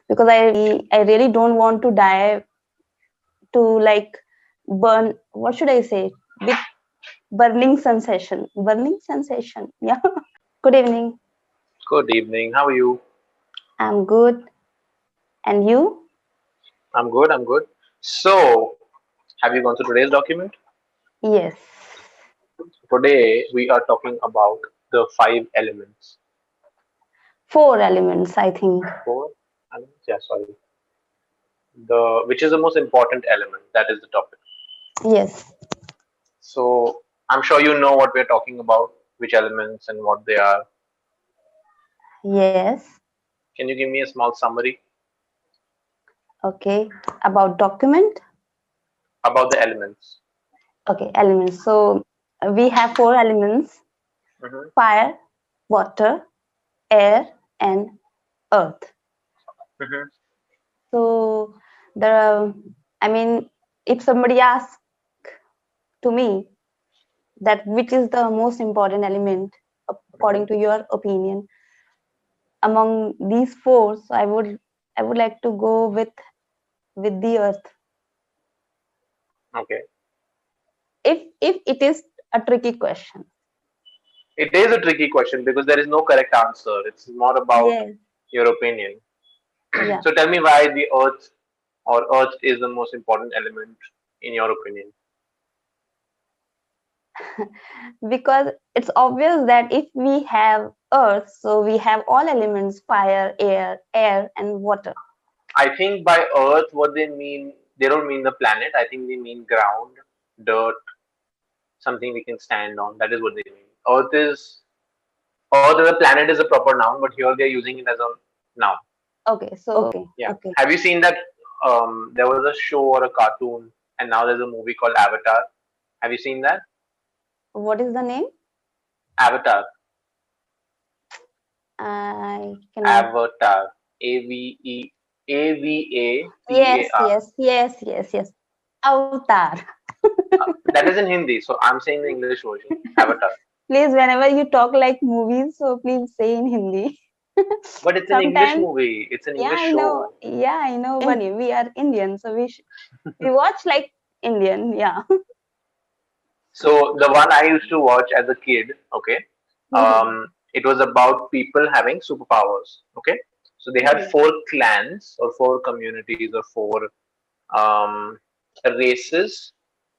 because I really don't want to die to like burn. What should I say? With burning sensation. Burning sensation. Yeah. Good evening. Good evening. How are you? I'm good. And you? I'm good. I'm good. So, have you gone through today's document? Yes. Today we are talking about the five elements. Four elements, I think. Four elements? Yeah, sorry. The which is the most important element? That is the topic. Yes. So, I'm sure you know what we're talking about, which elements and what they are. Yes. Can you give me a small summary Okay. About document. about the elements? Okay. Elements. So we have four elements: Mm-hmm. fire, water, air, and earth. Mm-hmm. So the I mean, if somebody asks to me that which is the most important element Mm-hmm. according to your opinion among these four, so I would like to go with the earth. Okay. If it is a tricky question. It is a tricky question because there is no correct answer. It's more about Yes. your opinion. Yeah. So tell me why the earth or earth is the most important element in your opinion. Because it's obvious that if we have earth, so we have all elements: fire, air, and water. I think by earth what they mean, they don't mean the planet. I think they mean ground, dirt, something we can stand on. That is what they mean. Earth as a planet is a proper noun, but here they're using it as a noun. Okay. So okay. Yeah. Okay. Have you seen that there was a show or a cartoon and now there's a movie called Avatar? Have you seen that? What is the name? Avatar. I cannot. Avatar. Yes. Avatar. Yes. Yes. Yes. Yes. Avatar. That is in Hindi, so I'm saying the English version. Avatar. Please, whenever you talk like movies, so please say in Hindi. But it's an English Sometimes, movie. It's an yeah, English I know. show. Yeah, I know. But we are Indian, so we watch like Indian. Yeah. So the one I used to watch as a kid, okay, it was about people having superpowers. Okay, so they had four clans or four communities or four um, races,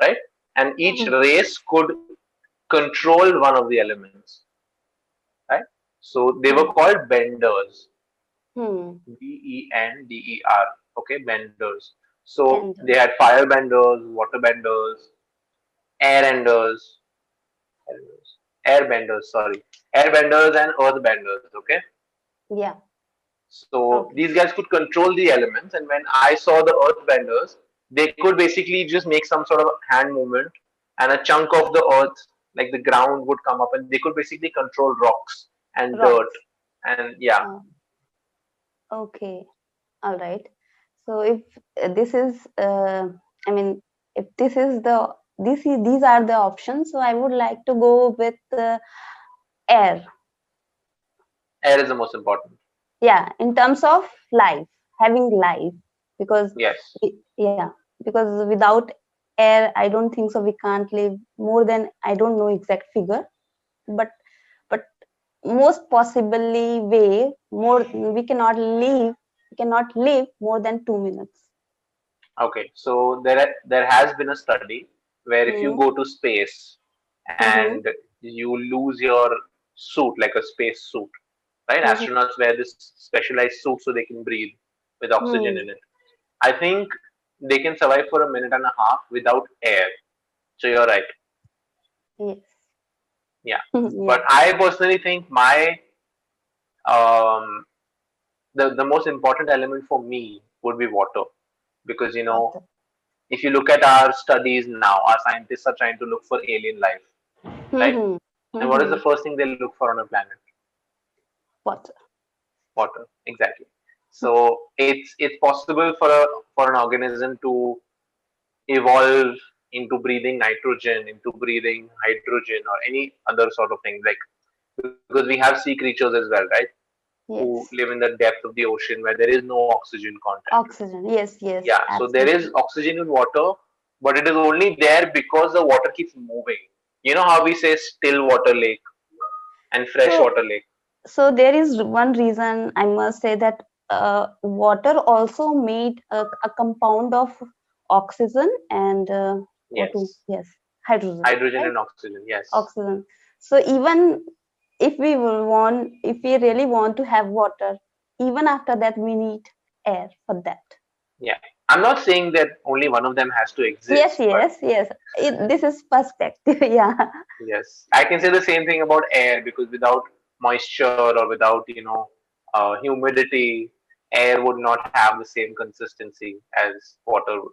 right? And each race could control one of the elements, right? So they were called benders. Hmm. Bender. Okay, benders. So they Candle. had fire benders, water benders, air benders, airbenders, sorry, airbenders and earthbenders. Okay, Yeah. so Okay. these guys could control the elements, and when I saw the earthbenders, they could basically just make some sort of hand movement, and a chunk of the earth, like the ground, would come up, and they could basically control rocks and dirt, Rocks. and yeah, Uh, okay. All right. So if this is, I mean, if this is these are the options, so I would like to go with air. air is the most important. Yeah, in terms of life, having life, because Yes. yeah, because without air, I don't think so. We can't live more than, I don't know exact figure, but but most possibly way more we cannot live more than 2 minutes. Okay, so there has been a study where if you Hmm. go to space Mm-hmm. and you lose your suit, like a space suit, right? Mm-hmm. Astronauts wear this specialized suit so they can breathe with oxygen Hmm. in it. I think they can survive for a minute and a half without air. So you're right. Yes. Yeah. Yeah. But I personally think my um, the most important element for me would be water because Water. if you look at our studies now, our scientists are trying to look for alien life, right? Mm-hmm. And what is Mm-hmm. the first thing they look for on a planet? Water. Water, exactly. So it's possible for an organism to evolve into breathing nitrogen, into breathing hydrogen, or any other sort of thing, like because we have sea creatures as well, right? who Yes. live in the depth of the ocean where there is no oxygen content. Oxygen. Yes, yes, Yeah, so there is absolutely. oxygen in water, but it is only there because the water keeps moving. You know how we say still water lake and fresh So, water lake? so there is one reason I must say that water also made a compound of oxygen and O2. Yes. Yes, hydrogen, Hydrogen right? and oxygen, yes. Oxygen. So even if we will want, if we really want to have water, even after that we need air for that. Yeah. I'm not saying that only one of them has to Yes, exist, but yes, yes. This is perspective. Yeah. yes, I can say the same thing about air because without moisture or without, humidity, air would not have the same consistency as water would.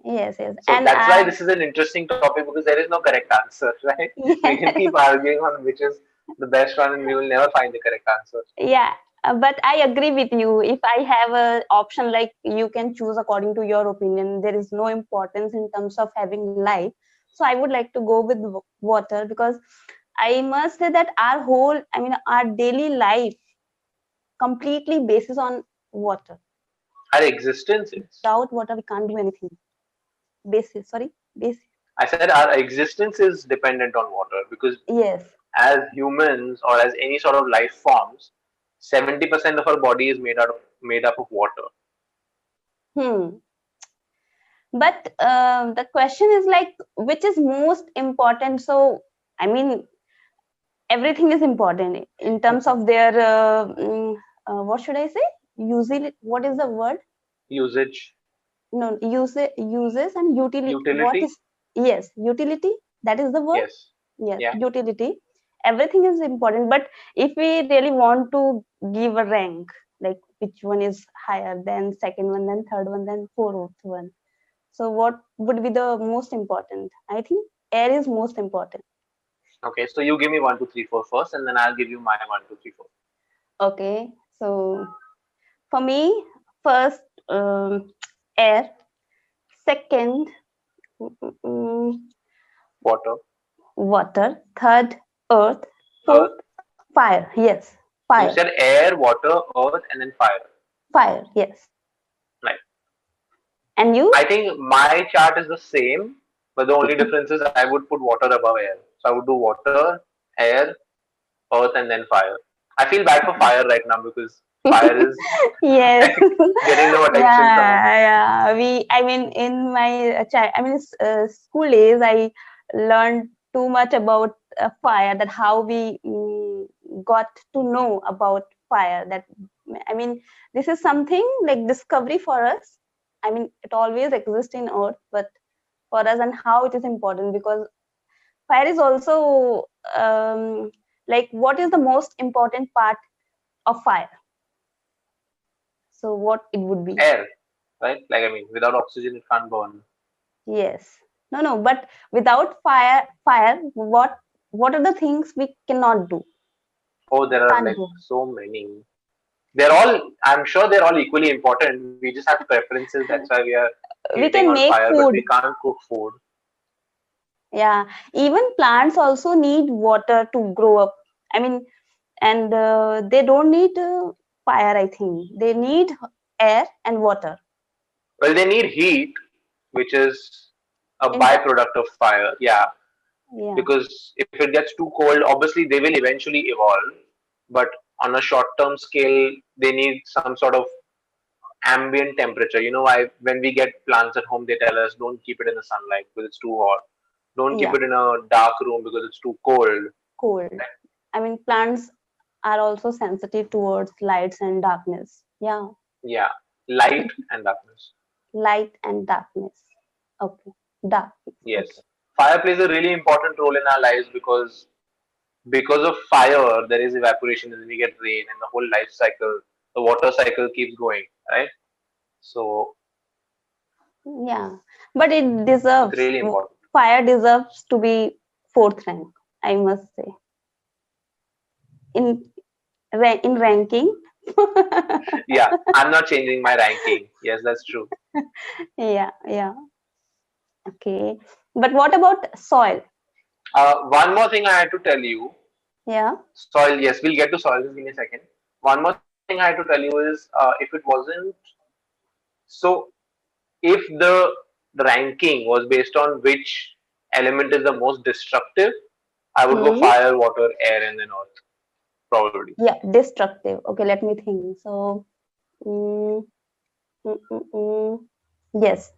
Yes, yes. So And that's why this is an interesting topic because there is no correct answer, right? We can keep yes. arguing on which is the best one and we will never find the correct answer. Yeah, but I agree with you. If I have a option like you can choose according to your opinion, there is no importance in terms of having life. So I would like to go with water because I must say that our whole, I mean, our daily life completely basis on water. Our existence is. Without water, we can't do anything. Basis, sorry, basis. I said our existence is dependent on water because Yes. as humans or as any sort of life forms, 70% of our body is made up of water. Hmm. But the question is like, which is most important? So, I mean, everything is important in terms of their what should I say, usually what is the word, Usage, no, uses and utility, what utility, is, yes, utility, that is the word. yes, Yes, yeah. utility, everything is important, but if we really want to give a rank, like which one is higher than second one, then third one, then fourth one, so what would be the most important? I think air is most important. Okay, so you give me one, two, three, four first, and then I'll give you my one, two, three, four. Okay, so for me, first, air. Second, mm, Water, water. Third, earth. Fourth, earth. fire. Yes, You fire. said air, water, earth, and then fire. Fire. Yes. Right. And you? I think my chart is the same, but the only difference is I would put water above air. So I would do water, air, earth, and then fire. I feel bad for fire right now because fire is Yes. like getting no attention from us. Yeah, yeah. I mean, in my school days, I learned too much about fire. That how we got to know about fire. That, I mean, this is something like discovery for us. I mean, it always exists in Earth, but for us and how it is important because fire is also like what is the most important part of fire? So what it would be? Air, right? Like I mean, without oxygen, it can't burn. Yes. No, no, but without fire, what are the things we cannot do? Oh, there are Can't like do. so many. They're all, I'm sure they're all equally important. We just have preferences. That's why we are We hating on can make fire, but we food. can't cook food. Yeah. Even plants also need water to grow up. I mean, and they don't need fire, I think. They need air and water. Well, they need heat, which is a In the, byproduct of fire. Yeah, yeah. because if it gets too cold, obviously they will eventually evolve. But on a short-term scale, they need some sort of ambient temperature. You know, why when we get plants at home, they tell us don't keep it in the sunlight because it's too hot. Don't keep Yeah. it in a dark room because it's too cold. Cold. I mean, plants are also sensitive towards lights and darkness. Yeah. Yeah, light and darkness. Light and darkness. Okay. Darkness. Okay. Yes, fire plays a really important role in our lives because of fire there is evaporation and then we get rain and the whole life cycle, the water cycle keeps going, right? So Yeah. But it it's deserves, really important. fire deserves to be fourth rank, I must say. In in ranking. Yeah, I'm not changing my ranking. Yes, that's true. Yeah, yeah. Okay. But what about soil? One more thing I had to tell you. Yeah. Soil, yes, we'll get to soil. Just give me a second. One more thing I had to tell you. thing I had to tell you is if it wasn't so, if the ranking was based on which element is the most destructive, I would go Hmm. fire, water, air, and then earth, probably. Yeah, destructive. Okay, let me think. So, mm, mm, mm, mm. Yes,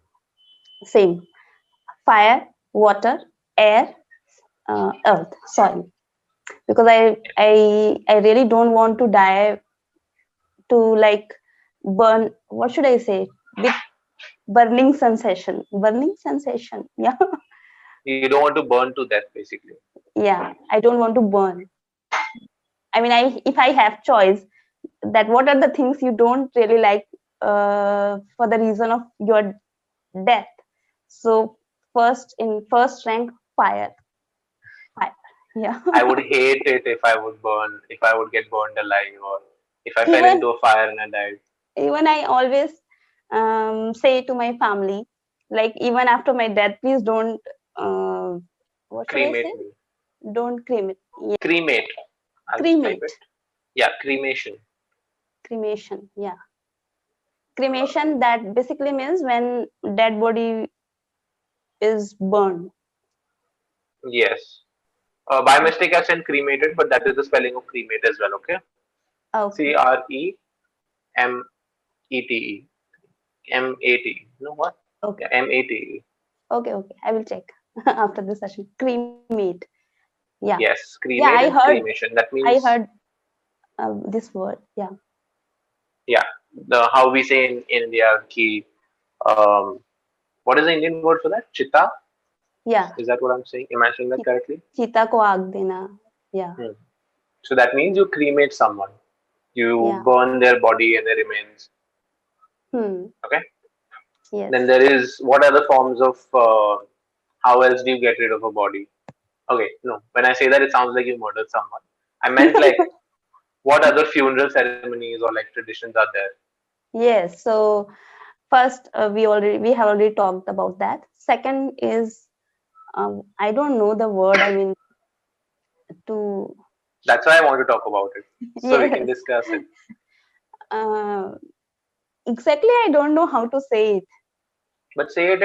same. Fire, water, air, earth, soil. Because I really don't want to die to like burn. What should I say? With burning sensation. Burning sensation. Yeah, You don't want to burn to death, basically. yeah. I don't want to burn. I mean, I if I have choice, that what are the things you don't really like for the reason of your death. So first rank, fire. Fire. Yeah. I would hate it if I would burn, if I would get burned alive, or if I fell even into a fire and I died. even I always say to my family, like even after my death, please don't uh, what should I say? Cremate me. Don't cremate. Yeah, Cremate. I'll just type it. cremate. Yeah, cremation. Cremation. Yeah, cremation. That basically means when dead body is burned. Yes. By mistake, I sent cremated, but that is the spelling of cremate as well. Okay. C Okay. R E M E T E. M A T E. You know what? Okay. Yeah, M A T E. Okay. Okay. I will check after the session. Cremate. Yeah. Yes, Yeah. I cremate and heard. cremation. That I means, heard this word. Yeah. yeah, the how we say in India, ki, um, what is the Indian word for that? Chitta? Yeah. Is that what I'm saying? Am I saying that correctly? चीता को आग देना. Yeah. Hmm. So that means you cremate someone. You Yeah. burn their body and their remains. Hmm. Okay. Then Yes. there is what other forms of how else do you get rid of a body? Okay, no. When I say that, it sounds like you murdered someone. I meant like what other funeral ceremonies or like traditions are there? Yes. So first, we have already talked about that. Second is I don't know the word. I mean to That's why I want to talk about it, so we can yes. discuss it. Uh, exactly. I don't know how to say it. But say it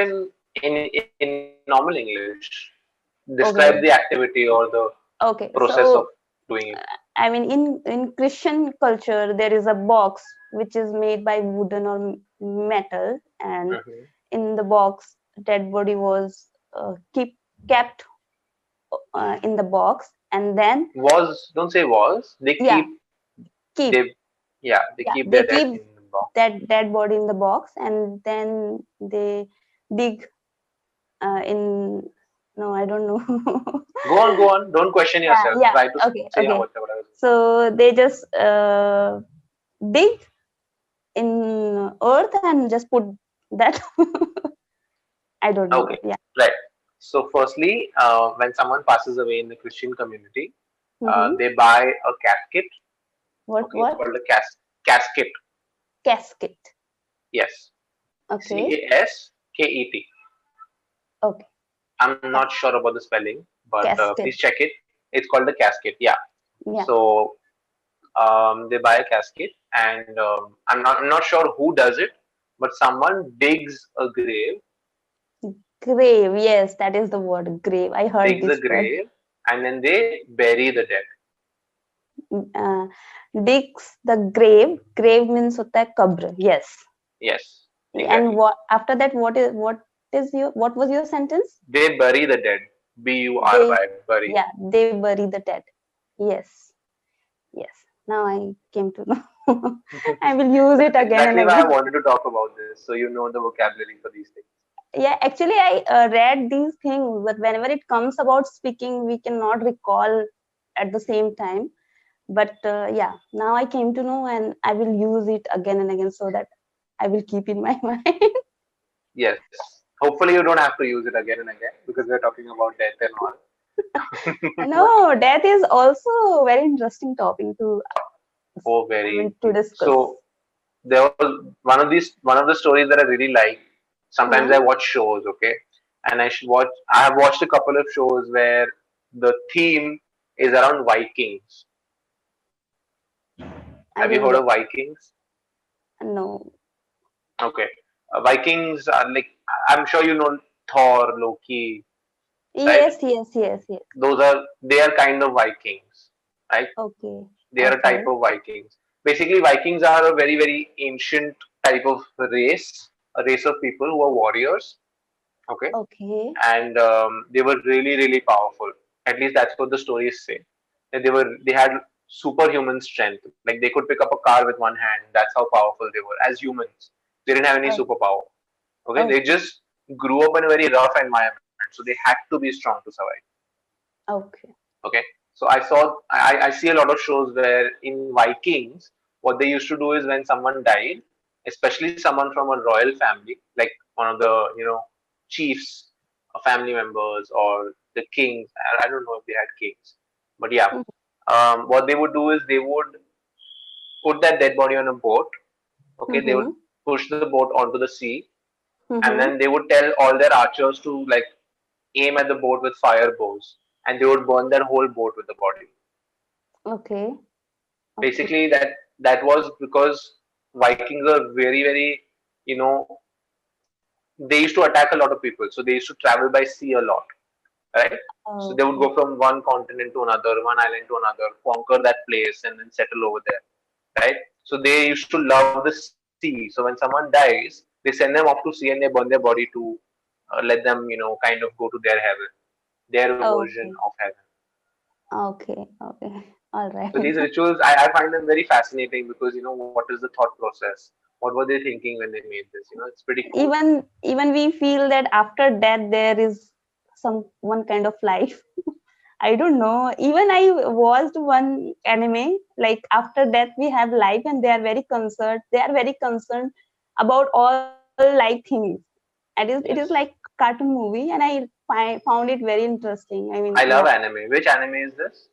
in normal English. Describe the Okay. activity or the process Okay. of So doing it. I mean in Christian culture there is a box which is made by wooden or metal, and Hmm. in the box dead body was kept in the box, and then Was don't say was. They yeah, keep keep they yeah they yeah, keep they their dead keep in the box. that dead body in the box, and then they dig in no, I don't know. Go on, go on. Don't question Yeah, yourself. yeah, Try to say okay, how okay. whatever. So they just dig in earth and just put that. I don't know. Okay, Yeah. right. So, firstly, when someone passes away in the Christian community, Mm-hmm. they buy a casket. Okay, it's What? called a casket. Casket. Yes, Okay. Casket. Okay. I'm not sure about the spelling, but please Casket. check it. It's called the casket. Yeah. Yeah. So they buy a casket, and I'm not sure who does it, but someone digs a grave, Grave. Yes, that is the word. Grave. I heard digs a this word. grave, and then they bury the dead. Uh, digs the grave. Grave means hota hai kabr. Yes. Yes, And exactly. what after that? What was your sentence? They bury the dead. They Bury. Bury. yeah, they bury the dead. Yes. Yes. Now I came to know. I will use That's it again and exactly why I again. wanted to talk about this, so you know the vocabulary for these things. Yeah, actually I read these things, but whenever it comes about speaking we cannot recall at the same time. But yeah, now I came to know, and I will use it again and again so that I will keep in my mind. Yes. Hopefully, you don't have to use it again and again because we're talking about death and all. No, death is also a very interesting topic to Oh, I mean very to deep. discuss. So there was one of the stories that I really like. Sometimes Huh? I watch shows, okay, and I have watched a couple of shows where the theme is around Vikings. I Have you didn't heard get. of Vikings? No. Okay. Vikings are like, I'm sure you know Thor, Loki, right? Yes, yes, yes, yes. They are kind of Vikings, right? Okay. They are a type Okay. of Vikings. Basically, Vikings are a very, very ancient type of race, a race of people who are warriors. Okay, Okay. and they were really, really powerful. At least that's what the stories say. That they had superhuman strength. Like they could pick up a car with one hand. That's how powerful they were as humans. They didn't have any Oh, superpower. Okay, they okay. just grew up in a very rough environment, so they had to be strong to survive. Okay. Okay, so I see a lot of shows where in Vikings, what they used to do is when someone died, especially someone from a royal family, like one of the chiefs, family members, or the kings. I don't know if they had kings, but yeah, what they would do is they would put that dead body on a boat. Okay, they would Mm-hmm. push the boat onto the sea, and Mm-hmm. then they would tell all their archers to like aim at the boat with fire bows, and they would burn their whole boat with the body. Okay. Okay. Basically, that was because Vikings were very, very, you know they used to attack a lot of people, so they used to travel by sea a lot, right? So they would Okay. go from one continent to another, one island to another, conquer that place and then settle over there, right? So they used to love the sea. So when someone dies, they send them off to sea and they burn their body to let them kind of go to their heaven, their version Okay. of heaven. Okay. Okay. All right. So these rituals, I find them very fascinating because what is the thought process? What were they thinking when they made this? It's pretty cool. Even we feel that after death there is some one kind of life. I don't know. Even I watched one anime, like after death we have life, and they are very concerned. They are very concerned about all life things. It is like Yes, cartoon movie, and I found it very interesting. I mean, I love yeah, anime. Which anime is this?